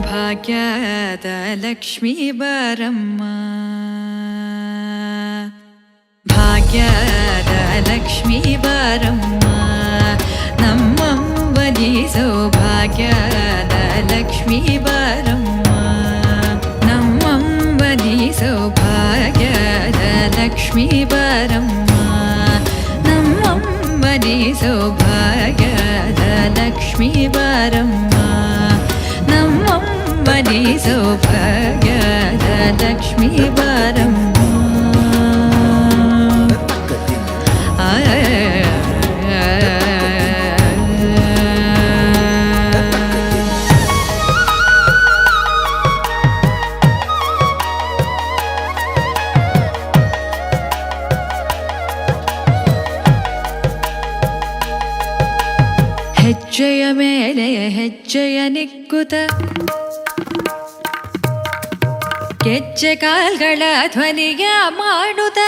ಭಾಗ್ಯದ ಲಕ್ಷ್ಮೀ ಬಾರಮ್ಮ, ಭಾಗ್ಯದ ಲಕ್ಷ್ಮೀ ಬಾರಮ್ಮ, ನಮ್ಮಂಬನಿ ಸೌಭಾಗ್ಯದ ಲಕ್ಷ್ಮೀ ಬಾರಮ್ಮ, ನಮ್ಮಂಬನಿ ಸೌಭಾಗ್ಯದ ಲಕ್ಷ್ಮೀ ಬಾರಮ್ಮ, ನಮ್ಮಂಬನಿ ಸೌಭಾಗ್ಯದ ಲಕ್ಷ್ಮೀ ಬಾರಮ್ಮ, ನಮ್ಮಂಬನಿ ಸೌಭಾಗ್ಯದ ಲಕ್ಷ್ಮೀ ಬಾರಮ್ಮ. ಹೆಜ್ಜೆಯ ಮೇಲೆ ಹೆಜ್ಜೆಯ ನಿಕ್ಕುತ ಗೆಜ್ಜೆ ಕಾಲ್ಗಳ ಧ್ವನಿಯ ಮಾಡುತ್ತ,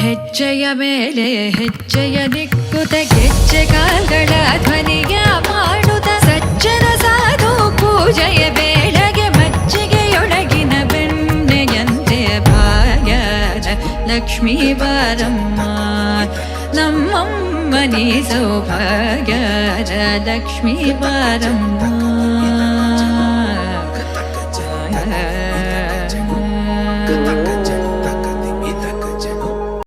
ಹೆಜ್ಜೆಯ ಮೇಲೆ ಹೆಜ್ಜೆಯ ನಿಕ್ಕುತ ಗೆಜ್ಜೆ ಕಾಲ್ಗಳ ಧ್ವನಿಯ ಮಾಡುತ್ತ, ಸಜ್ಜನ ಸಾಧು ಪೂಜೆಯ ಬೇಳೆಗೆ ಮಜ್ಜಿಗೆಯೊಳಗಿನ ಬೆಣ್ಣೆಯಂತೆ ಭಾಗ್ಯದ ಲಕ್ಷ್ಮೀ ಬಾರಮ್ಮ, ನಮ್ಮಮ್ಮನಿ ಸೌಭಾಗ್ಯದ ಲಕ್ಷ್ಮೀ ಬಾರಮ್ಮ.